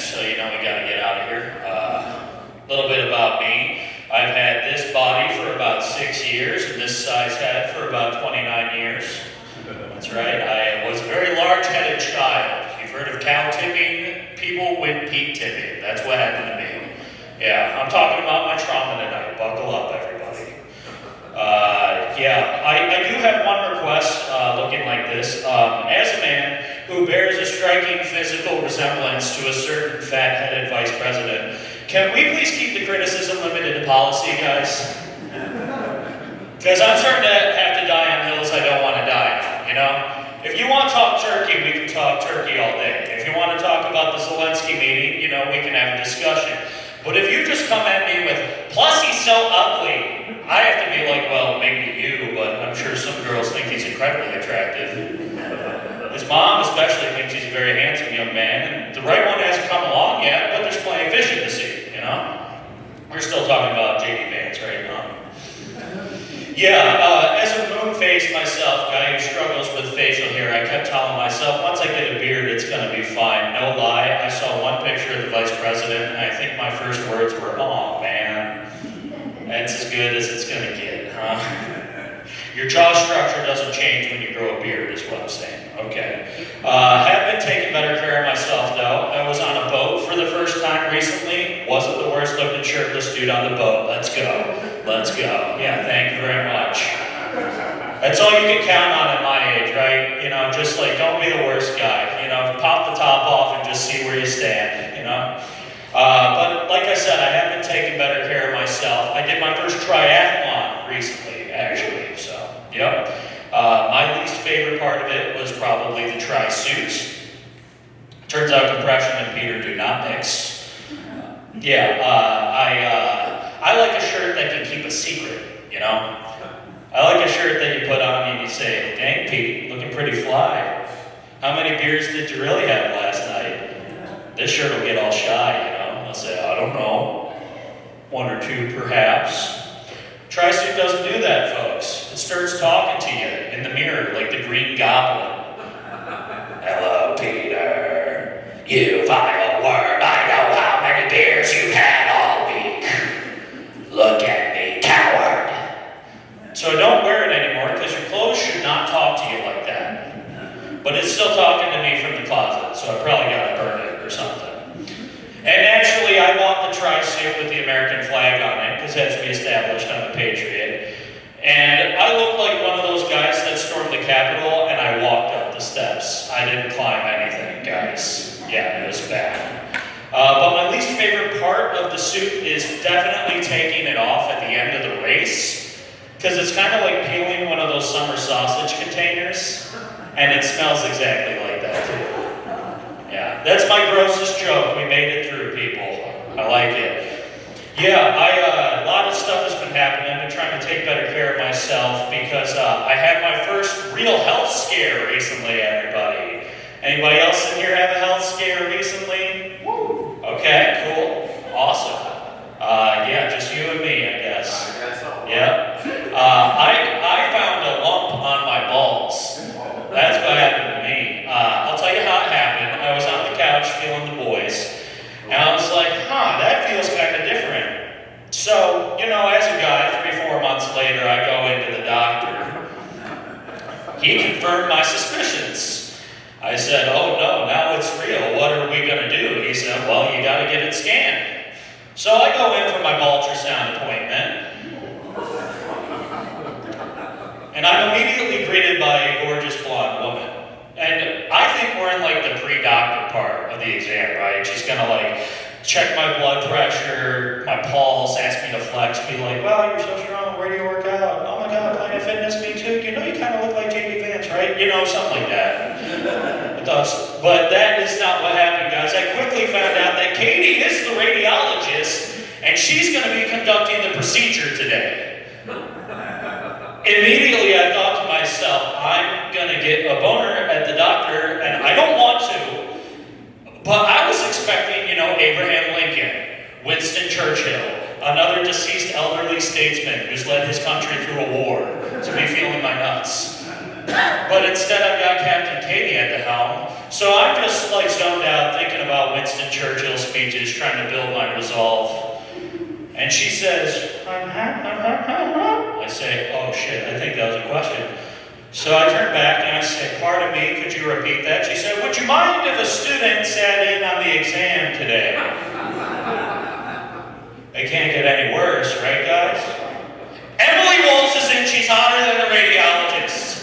so you know we gotta get out of here. A little bit about me. I've had this body for about 6 years and this size head for about 29 years. That's right, I was a very large-headed child. You've heard of cow tipping? People went peak tipping. That's what happened to me. Yeah, I'm talking about my trauma tonight. Buckle up, everybody. I do have one request looking like this. As a man who bears a striking physical resemblance to a certain fat-headed vice president, can we please keep the criticism limited to policy, guys? Because I'm starting to have to die on hills I don't want to die on, you know? If you want to talk turkey, we can talk turkey all day. If you want to talk about the Zelensky meeting, you know, we can have a discussion. But if you just come at me with, plus he's so ugly, I have to be like, well, maybe you, but I'm sure some girls think he's incredibly attractive. His mom especially thinks he's a very handsome young man, and the right one hasn't come along yet, but there's plenty of fish in the sea, you know? We're still talking about J.D. Vance, right? As a moon-faced myself, guy who struggles with facial hair, I kept telling myself, once I get a beard, it's going to be fine. No lie, I saw one picture of the vice president, and I think my first words were, oh man, that's as good as it's going to get, huh? Your jaw structure doesn't change when you grow a beard, is what I'm saying. Okay. Have been taking better care of myself, though. I was on a boat for the first time recently. Wasn't the worst looking shirtless dude on the boat. Let's go. Let's go. Yeah, thank you very much. That's all you can count on at my age, right? You know, just like, don't be the worst guy. You know, pop the top off and just see where you stand, you know? But like I said, I have been taking better care of myself. I did my first triathlon recently, actually, so, yep. My least favorite part of it was probably the tri-suits. Turns out compression and Peter do not mix. I like a shirt that can keep a secret, you know? I like a shirt that you put on and you say, dang Pete, looking pretty fly. How many beers did you really have last night? This shirt will get all shy, you know? I'll say, I don't know. 1 or 2 perhaps. Tri-suit doesn't do that, folks. It starts talking to you in the mirror like the Green Goblin. Hello, Peter. You vile worm. I know how many beers you've had all week. Look at me, coward. So I don't wear it anymore because your clothes should not talk to you like that. But it's still talking to me from the closet, so I probably got to burn it or something. And naturally, I bought the tri-suit with the American flag on it, because as we established, I'm a patriot. And I looked like one of those guys that stormed the Capitol, and I walked up the steps. I didn't climb anything, guys. Yeah, it was bad. But my least favorite part of the suit is definitely taking it off at the end of the race, because it's kind of like peeling one of those summer sausage containers, and it smells exactly like that, too. Yeah, that's my grossest joke. We made it through, people. I like it. Yeah, a lot of stuff has been happening. I've been trying to take better care of myself because I had my first real health scare recently, everybody. Anybody else in here have a health scare recently? Woo. Okay, cool. Awesome. Just you and me, I guess. I guess so. Yeah. I found a lump on my balls. That's what happened to me. I'll tell you how it happened. I was on the couch feeling the boys, and I was like, that feels kind of different. So, you know, as a guy, 3-4 months later, I go into the doctor. He confirmed my suspicions. I said, oh no, now it's real. What are we going to do? He said, well, you got to get it scanned. So I go in for my ultrasound appointment. And I'm immediately greeted by a gorgeous blonde woman. And I think we're in like the pre-doctor part of the exam, right? She's gonna like check my blood pressure, my pulse, ask me to flex, be like, wow, you're so strong, where do you work out? Oh my God, Planet Fitness, me too. You know, you kind of look like J.D. Vance, right? You know, something like that. It does. But that is not what happened, guys. I quickly found out that Katie is the radiologist, and she's gonna be conducting the procedure today. Immediately I thought to myself, I'm gonna get a boner at the doctor, and I don't want to, but I was expecting, you know, Abraham Lincoln, Winston Churchill, another deceased elderly statesman who's led his country through a war, to be feeling my nuts. But instead I've got Captain Katie at the helm, so I'm just like zoned out thinking about Winston Churchill's stages trying to build my resolve. And she says, I say, oh shit, I think that was a question. So I turn back and I say, pardon me, could you repeat that? She said, would you mind if a student sat in on the exam today? It can't get any worse, right guys? Emily Waltz is in, she's hotter than the radiologist.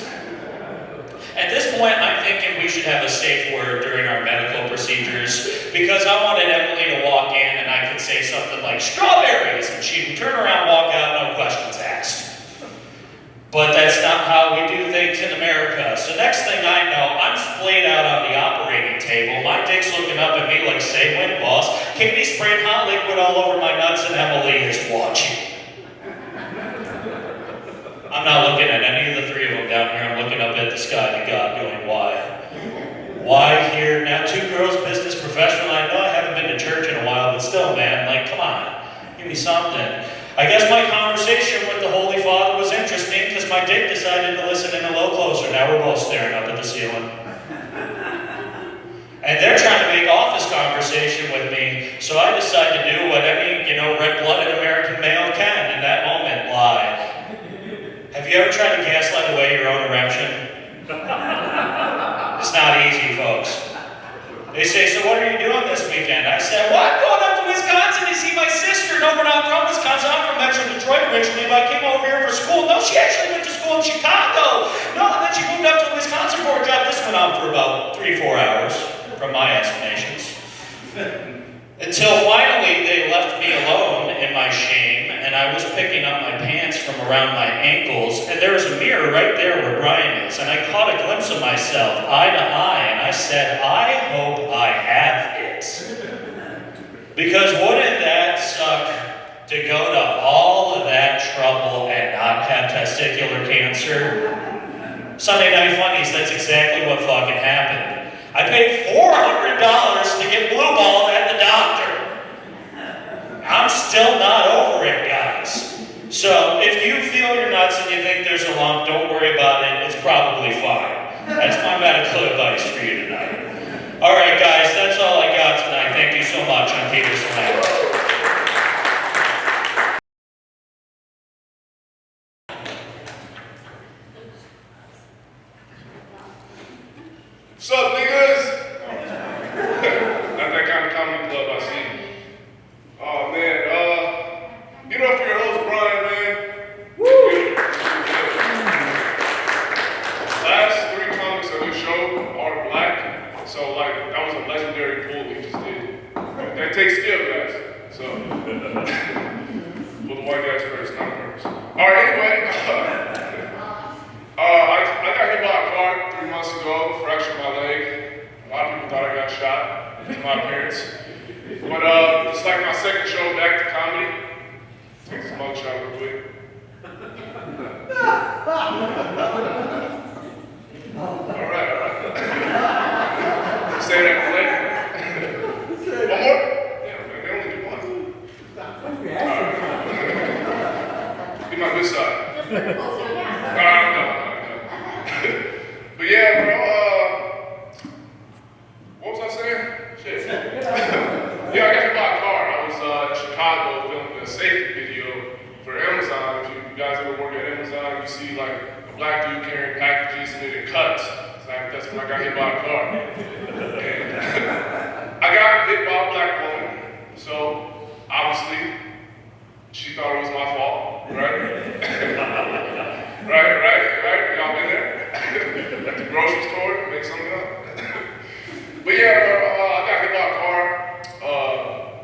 At this point, I'm thinking we should have a safe word during our medical procedures because I wanted Emily to walk in and I could say something like, strawberries, and she would turn around, walk out, no questions asked. But that's not how we do things in America. So next thing I know, I'm splayed out on the operating table. My dick's looking up at me like, say when, boss. Katie sprayed hot liquid all over my nuts and Emily is watching. I'm not looking at any of the three of them down here. I'm looking up at the sky to God going, why? Why here? Now, two girls, business professional. I know I haven't been to church in a while, but still, man, like, come on. Give me something. I guess my conversation with the Holy Father was interesting because my dick decided to listen in a little closer. Now we're both staring up at the ceiling. And they're trying to make office conversation with me, so I decide to do what any, red-blooded American male can in that moment, lie. Have you ever tried to gaslight away your own erection? It's not easy, folks. They say, so what are you doing this weekend? I said, well, I'm going up to Wisconsin to see my sister. No, we're not from Wisconsin. I'm from Metro Detroit originally, but I came over here for school. No, she actually went to school in Chicago. No, and then she moved up to Wisconsin for a job. This went on for about 3-4 hours, from my estimations. Until finally they left me alone in my shame, and I was picking up my pants from around my ankles, and there was a mirror right there where Brian is, and I caught a glimpse of myself, eye to eye, and I said, I hope I have it. Because wouldn't that suck to go to all of that trouble and not have testicular cancer? Sunday Night Funnies, that's exactly what fucking happened. I paid $400 to get blue balled at the doctor. I'm still not over it, guys. So if you feel you're nuts and you think there's a lump, don't worry about it. It's probably fine. That's my medical advice for you tonight. All right, guys, that's all I got tonight. Thank you so much. I'm Peter Slam. What's up, niggas? Not that kind of comedy club I see. Oh, man, get up for your host, Brian, man. Woo! Last 3 comics of the show are black, so, that was a legendary pull we just did. That takes skill, guys. So, put the white guys first, not first. All right, anyway, I got hit by a car 3 months ago, fractured my leg. A lot of people thought I got shot. It was my parents. But it's like my second show back to comedy. Take this mugshot real quick. All right. Say that for later. One more? Yeah, they only do one. Get my good side. No. But yeah, bro, what was I saying? Shit. Yeah, I got hit by a car. I was in Chicago filming a safety video for Amazon. If you guys ever work at Amazon, you see a black dude carrying packages and then it cuts. That's when I got hit by a car. And I got hit by a black woman. So, obviously, she thought it was my fault, right? Right? Y'all been there? At the grocery store, make something up. But yeah, I got hit by a car.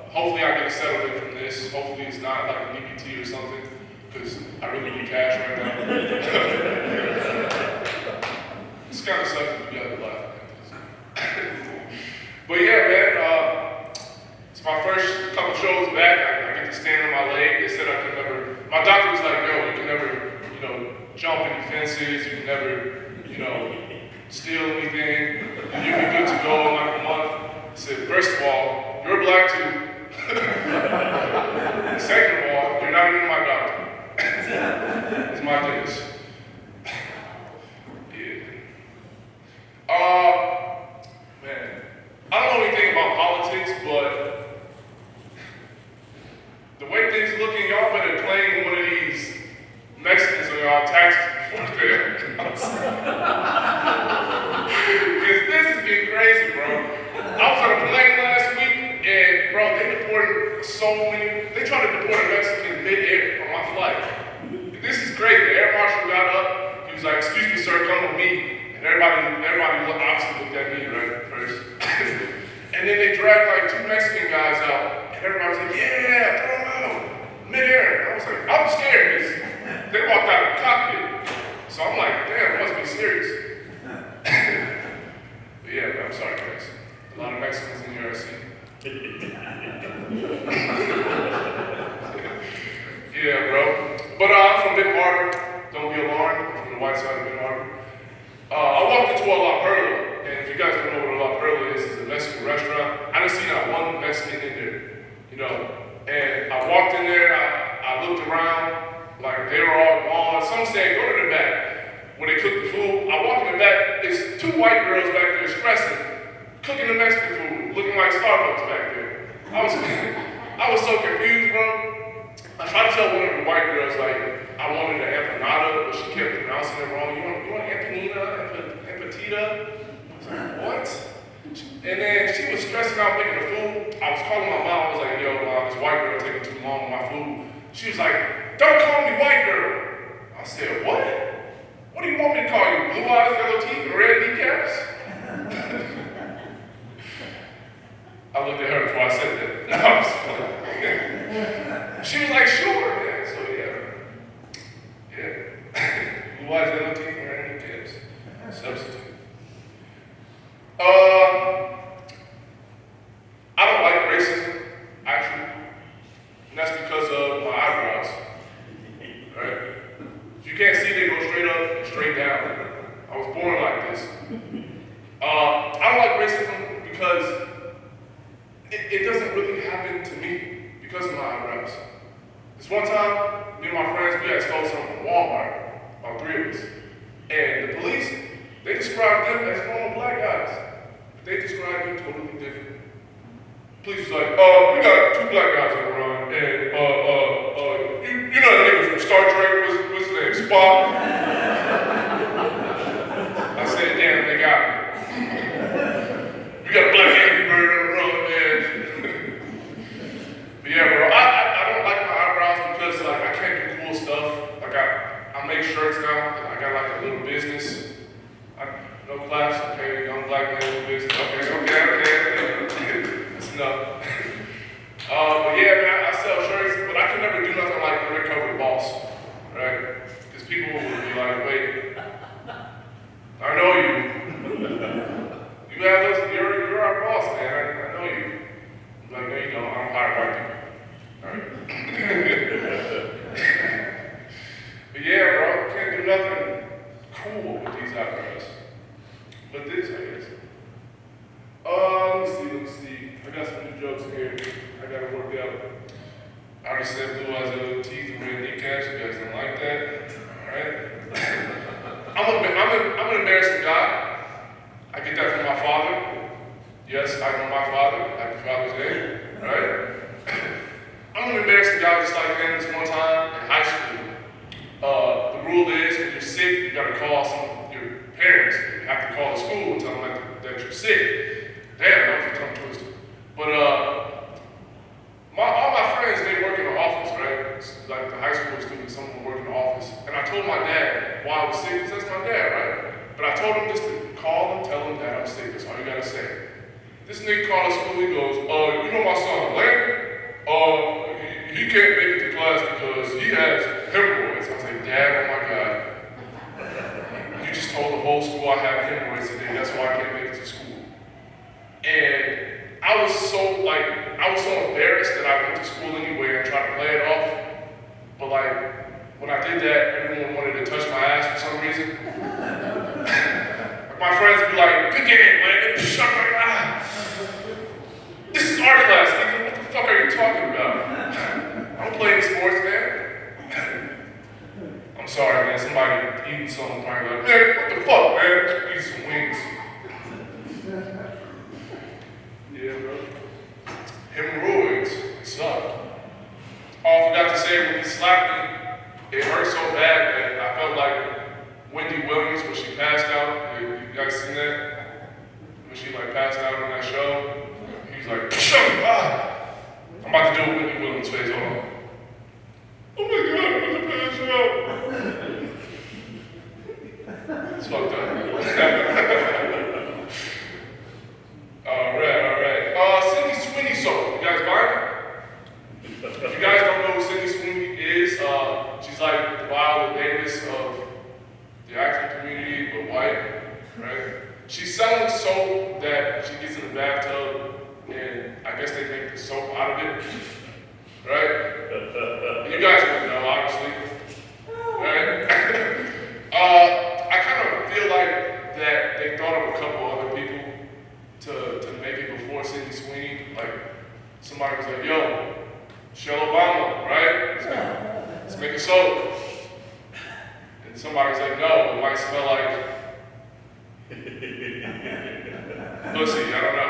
Hopefully I get settled in from this. Hopefully it's not like an EBT or something, because I really need cash right now. It's kind of sucks if you guys laugh. But yeah, man, it's my first couple shows back. I get to stand on my leg. They said I could never, my doctor was like, yo, you can never, jump any fences, you can never, steal anything, and you'll be good to go in like a month. I said, first of all, you're black too. Second of all, you're not even my doctor. It's my dentist. Yeah. Man, I don't know anything about politics, but off taxes before then. Because this has been crazy, bro. I was on a plane last week, and bro, they deported they tried to deport a Mexican mid-air on my flight. This is great. The air marshal got up, he was like, excuse me, sir, come with me. And everybody obviously looked at me, right, first. And then they dragged like 2 Mexican guys out, and everybody was like, yeah, throw them out, mid-air. I was like, I'm scared, because they walked out of the cockpit. So I'm like, damn, it must be serious. But yeah, I'm sorry, guys. A lot of Mexicans in here, I see. Yeah, bro. But I'm from Benton Harbor. Don't be alarmed. I'm from the white side of Benton Harbor. I walked into a La Perla, and if you guys don't know what a La Perla is, it's a Mexican restaurant. I didn't see not one Mexican in there, you know. And I walked in there, I looked around, like they were all gone. Some said, go to the back where they cook the food. I walked in the back, there's 2 white girls back there stressing, cooking the Mexican food, looking like Starbucks back there. I was so confused, bro. I tried to tell one of the white girls, like, I wanted an empanada, but she kept pronouncing it wrong. You want empanada, empatita? I was like, what? And then she was stressing out making the food. I was calling my mom. I was like, yo, this white girl taking too long with my food. She was like, don't call me white girl. I said, what? What do you want me to call you? Blue eyes, yellow teeth, and red kneecaps? I looked at her before I said that. No, I was playing. She was like, sure, man. So yeah. Blue eyes, yellow teeth, and red kneecaps. Substitute. I don't like racism, actually. And that's because of my eyebrows. Right? If you can't see, they go straight up and straight down. I was born like this. I don't like racism because it doesn't really happen to me because of my eyebrows. This one time, me and my friends, we had stole something from Walmart, about 3 of us. And the police, they described them as normal black guys. But they described them totally different. The police was like, we got 2 black guys on the run, and you know the nigga from Star Trek, what's his name, Spock? I said, damn, they got me. We got a black Angry Bird on the run, man. But yeah, bro, I don't like my eyebrows because like I can't do cool stuff. Like I make shirts now, and I got like a little business. No class, okay, young black man with business. Okay. That's enough. But yeah, man, I sell shirts, but I can never do nothing like undercover boss, right? Because people will be like, wait, I know you. You have those, you're our boss, man. I know you. I'm like, no, you don't. I don't hire white people. All right? But yeah, bro, can't do nothing cool with these eyebrows. But this, I guess. Let me see. I got some new jokes here. I gotta work out. I already said blue eyes, yellow teeth, red kneecaps. You guys don't like that? Alright? I'm an embarrassing guy. I get that from my father. Yes, I know my father. Happy Father's Day. Right? I'm an embarrassing guy just like him. This one time in high school. The rule is when you're sick, you gotta call your parents. You have to call the school and tell them that you're sick. Damn, that was a tongue twister. But all my friends, they work in the office, right? It's like the high school students, some of them work in the office. And I told my dad why I was sick, because that's my dad, right? But I told him just to call and tell him that I'm sick. That's all you gotta say. This nigga called the school, he goes, you know my son Landon? He can't make it to class because he has hemorrhoids. I was like, Dad, oh my God. You just told the whole school I have hemorrhoids today, that's why I can't make it to school. And I was so embarrassed that I went to school anyway and tried to play it off. But like, when I did that, everyone wanted to touch my ass for some reason. My friends would be like, good game, man. I'm like, this is art class, nigga. What the fuck are you talking about? I don't play any sports, man. I'm sorry, man. Somebody eating something, probably like, man, what the fuck, man? Eat some wings. Yeah, bro. Hemorrhoids suck. Oh, I forgot to say, when he slapped me, it hurt so bad that I felt of like Wendy Williams when she passed out. You guys seen that? When she like passed out on that show? He was like, ah! I'm about to do a Wendy Williams face, hold on. Oh my God, I'm about to pass out. It's fucked up. Alright. Cindy Sweeney soap. You guys buy it? If you guys don't know who Cindy Sweeney is, she's like the Viola Davis of the acting community, but white, right? She's selling soap that she gets in the bathtub, and I guess they make the soap out of it, right? And you guys wouldn't know, obviously, right? I kind of feel like that they thought of a couple other people to make it before Cindy Sweeney. Like, somebody was like, yo, Michelle Obama, right? Let's make a soap. And somebody's like, no, it might smell like pussy, I don't know.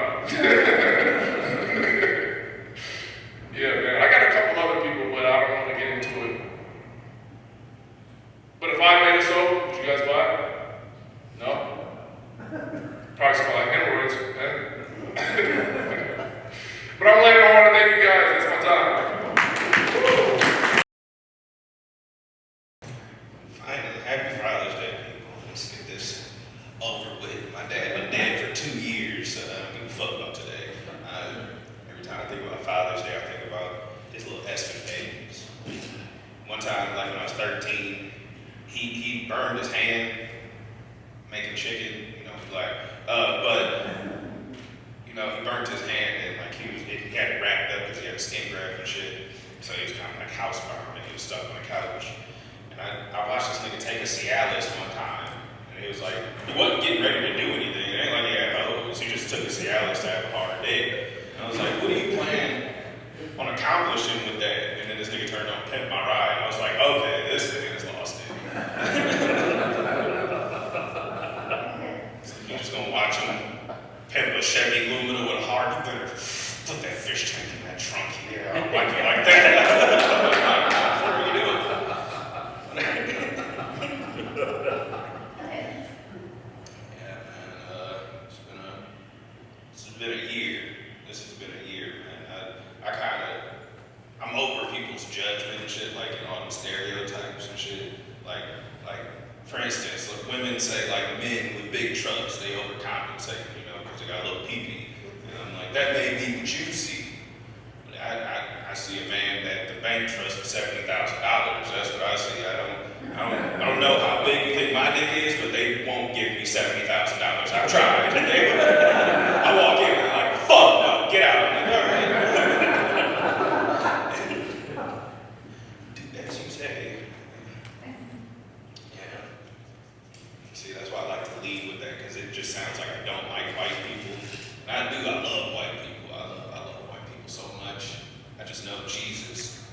Yeah, man, I got a couple other people, but I don't want to get into it. But if I made a soap, would you guys buy it? No? Probably smell like hemorrhoids, man. But I'm letting it on. Thank you guys. That's my time. Finally, happy Father's Day, people. Let's get this over with. My dad been dead for 2 years, so I don't give a fuck about today. Every time I think about Father's Day, I think about his little escapades. One time, like when I was 13, he burned his hand making chicken, he burnt his hand and like he had it wrapped up because he had a skin graft and shit. So he was kind of like housebound and he was stuck on the couch. And I watched this nigga take a Cialis one time, and he was like, he wasn't getting ready to do anything. It ain't like he had hose. He just took a Cialis to have a hard day. And I was like, what do you plan on accomplishing with that? And then this nigga turned on Pimp My Ride. And I was like, okay, this nigga has lost it. So you're just gonna watch him pimp a Chevy Lumina with a hard put that fish tank in that trunk here. I don't like it like that. What are you doing? Yeah, man. This has been a year. This has been a year, man. I'm over people's judgment and shit, like, all them stereotypes and shit. Like, for instance, like women say, like, men with big trucks, they overcompensate, because they got a little pee-pee. And I'm like, that may be what you see. But I see a man that the bank trusts for $70,000. That's what I see. I don't know how big you think my dick is, but they won't give me $70,000. I've tried. I walk in and I'm like, fuck no, get out. I'm like, all right. As you say. Yeah. See, that's why I like to lead with that, because it just sounds like I don't like white people. And I do, I love white people. I love white people so much. I just know Jesus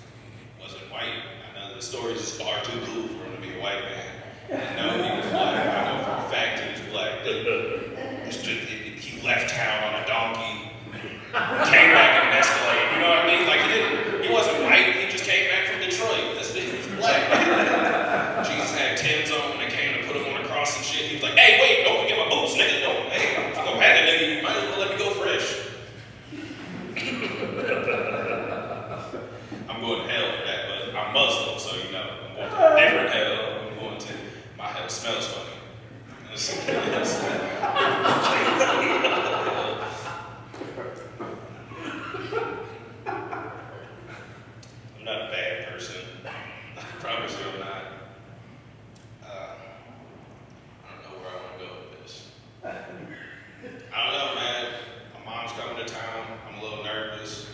wasn't white. I know the stories is far too blue for him to be a white man. And I know he was black. I know for a fact he was black. He left town on a donkey, came back in an Escalade. You know what I mean? Like, he wasn't white. He just came back from Detroit. This nigga was black. Jesus had Timbs on when they came to put him on the cross and shit. He was like, hey, wait, don't forget my boots, nigga. Don't, hey, I'm gonna have that nigga. You might as well let me go fresh. I'm going to hell for that, but I'm Muslim, so I'm going to a different hell. I'm going to, my hell smells funny. I'm not a bad person. I promise you I'm not. I don't know where I want to go with this. I don't know, man. My mom's coming to town. I'm a little nervous.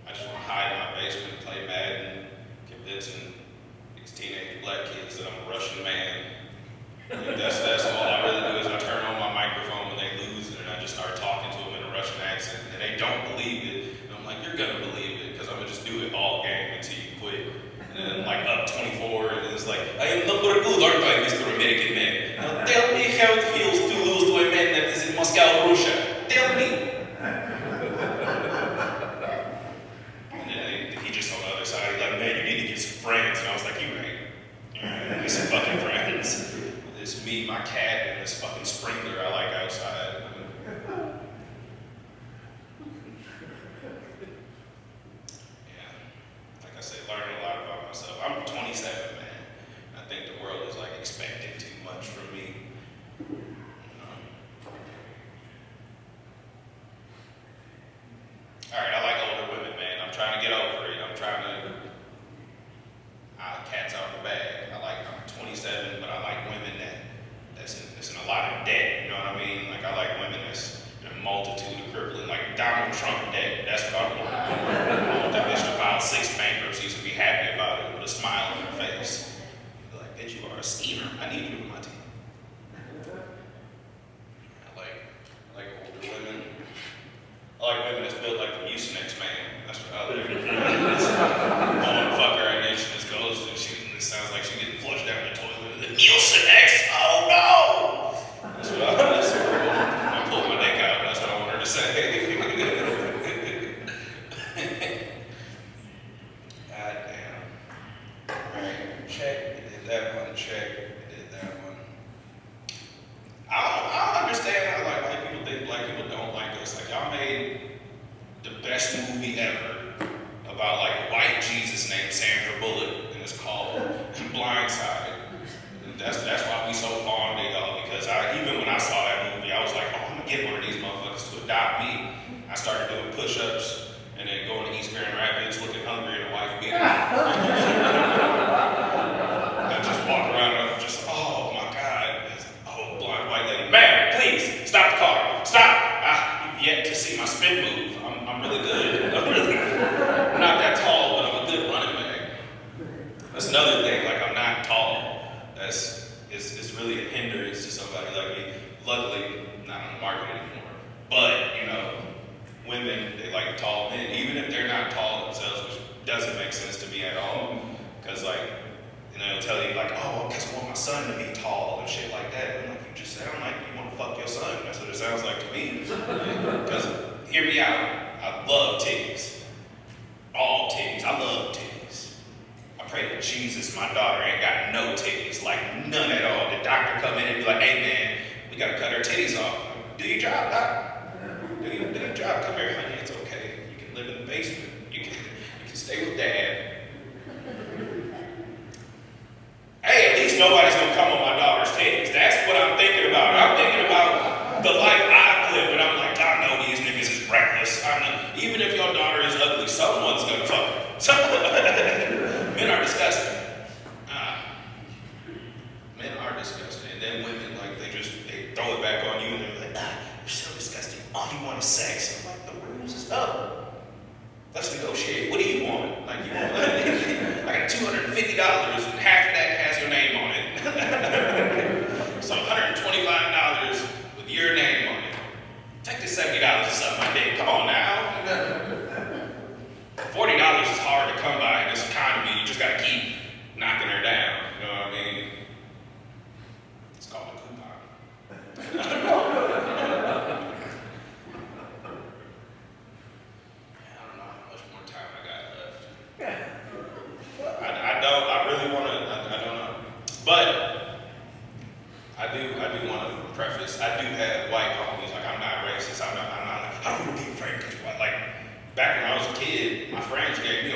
I just want to hide in my basement and play Madden, convincing these teenage black kids that I'm a Russian man. Like that's all I really do is I turn on my microphone when they lose and I just start talking to them in a Russian accent, and they don't believe it. And I'm like, you're gonna believe it, because I'm gonna just do it all game until you quit. And then like up 24, and it's like, I am number good, aren't I, Mr. American man? Now tell me how it feels to lose to a man that is in Moscow, Russia. Tell me. And then he just on the other side, he's like, man, you need to get some friends. And I was like, you're right. Get some fucking friends. Sandra Bullock, and it's called Blindside. And that's why we so fond of y'all, because even when I saw that movie, I was like, oh, I'm gonna get one of these motherfuckers to adopt me. I started doing push-ups and then going to East Grand Rapids looking hungry and a wife beater. I just walk around and I'm just, oh my God, this old blonde white lady. Ma'am, please, stop the car. Stop. You've yet to see my spin move. I'm really good. I'm not that tall, but I'm a good running back. That's another thing, like I'm not tall. It's really a hindrance to somebody like me. Luckily, not on the market anymore. But, you know, women, they like tall men, even if they're not tall themselves, which doesn't make sense to me at all. Because, like, you know, they'll tell you, like, oh, because I want my son to be tall and shit like that. I'm like, you just sound like you want to fuck your son. That's what it sounds like to me. Because, hear me out, I love titties. All titties. I love titties. I pray to Jesus my daughter ain't got no titties, like none at all. The doctor come in and be like, hey man, we gotta cut her titties off. Do your job, doc. Do your job. Come here, honey, it's okay. You can live in the basement. You can stay with dad. Hey, at least nobody's gonna come on my daughter's titties. That's what I'm thinking about. I'm thinking about the life I've lived, and I'm like, I know these niggas is reckless. I know, even if your daughter is ugly, someone's gonna fuck her. Men are disgusting. Men are disgusting. And then women, like, they throw it back on you, and they're like, you're so disgusting. All you want is sex. I'm like, the rules is up. Let's negotiate. What do you want? Like, you want, I got $250, and half of that has your name on it. So $125 with your name on it. Take the $70 or something I did. Come on now. $40 is hard to come by in this economy. You just gotta keep knocking her down. You know what I mean? It's called a coupon. I don't know how much more time I got left. I really wanna, I don't know. But I do want to preface, I do have white homies. Like, I'm not racist. I'm not, I don't want to be afraid because white. Like, back when I was a kid, my friends gave me a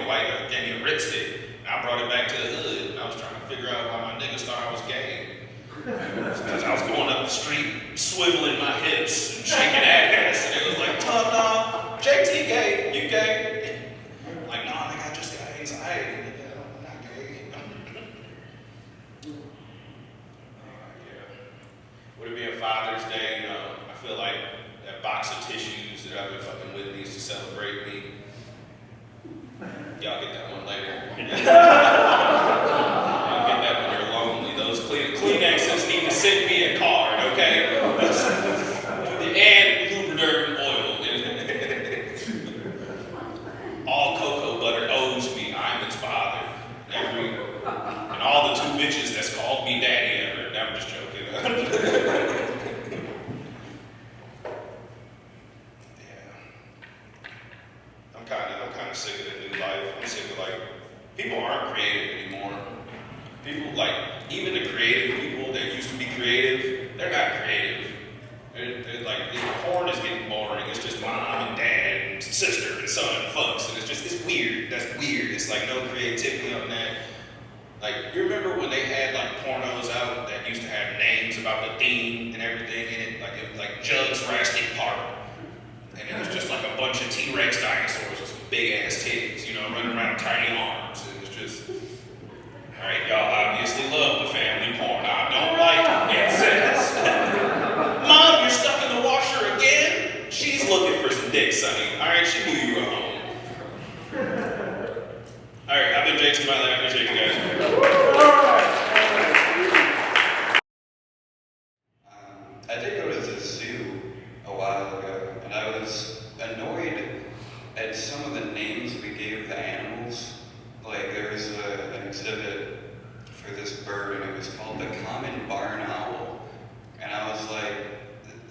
ripstick, and I brought it back to the hood, and I was trying to figure out why my niggas thought I was gay. Because I was going up the street, swiveling my hips, and shaking ass, and it was like, no, JT gay, you gay? I'm like, no, nigga, I just got anxiety. Nigga, I'm not gay. Would it be a Father's Day? You know, I feel like that box of tissues that I've been fucking with needs to celebrate me. Y'all get that one later. Y'all get that when you're lonely. Those Kleenexes need to send me a card, okay? And lubriderm oil. All cocoa butter owes me. I'm its father. And all the two bitches that's called me daddy ever. I'm just joking. I'm kind of sick of the new life. I'm sick of, like, people aren't creative anymore. People, like, even the creative people that used to be creative, they're not creative. They're like, the porn is getting boring. It's just mom and dad and sister and son and fucks, and it's weird. That's weird. It's like no creativity on that. Like, you remember when they had, like, pornos out that used to have names about the theme and everything in it? Like, it was like Jugs Rastic Park. And it was just like a bunch of T-Rex dinosaurs with some big-ass titties, you know, running around with tiny arms. It was just, all right, y'all obviously love the family porn. I don't like incest. Mom, you're stuck in the washer again? She's looking for some dick, Sonny. All right, she knew you were home. All right, I've been JT Miley. I appreciate you guys. I did go to the zoo a while ago, and I was annoyed at some of the names we gave the animals. Like, there was an exhibit for this bird, and it was called the common barn owl. And I was like,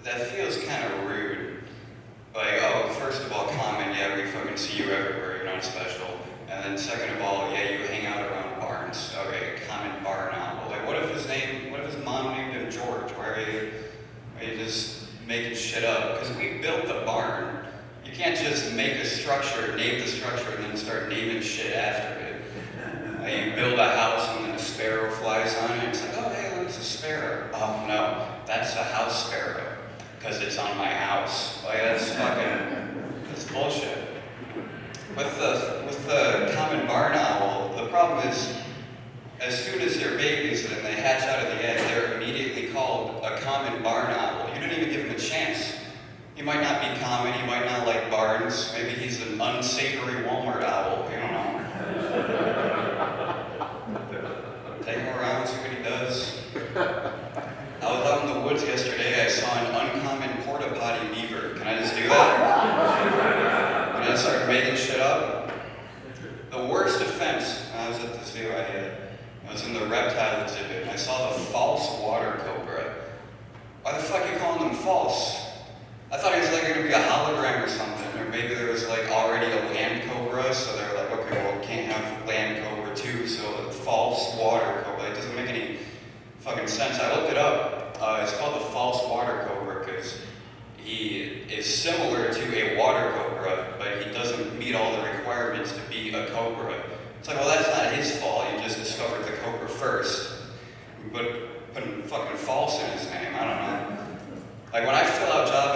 that feels kind of rude. Like, oh, first of all, common, yeah, we fucking see you everywhere, you're not special. And then second of all, yeah, you hang out around barns. Okay, common barn owl. Like, what if his mom named him George? Why are you just making shit up? Because we built the barn. You can't just make a structure, name the structure, and then start naming shit after it. You build a house and then a sparrow flies on it. It's like, oh, hey, look, it's a sparrow. Oh, no, that's a house sparrow, because it's on my house. Like, that's bullshit. With the common barn owl, the problem is, as soon as they're babies and they hatch out of the egg, they're immediately called a common barn owl. You don't even give him a chance. He might not be common, he might not like barns. Maybe he's an unsavory Walmart owl, you don't know. Take him around, see what he does. I was out in the woods yesterday, I saw an uncommon porta potty beaver. Can I just do that? And I started making shit up. The worst offense, I was at the zoo, I was in the reptile exhibit, and I saw the false water cobra. Why the fuck are you calling them false? I thought he was like going to be a hologram or something, or maybe there was like already a land cobra, so they're like, okay, well, we can't have land cobra too, so false water cobra. It doesn't make any fucking sense. I looked it up. It's called the false water cobra because he is similar to a water cobra, but he doesn't meet all the requirements to be a cobra. It's like, well, that's not his fault. You just discovered the cobra first. But putting fucking false in his name, I don't know. Like when I fill out job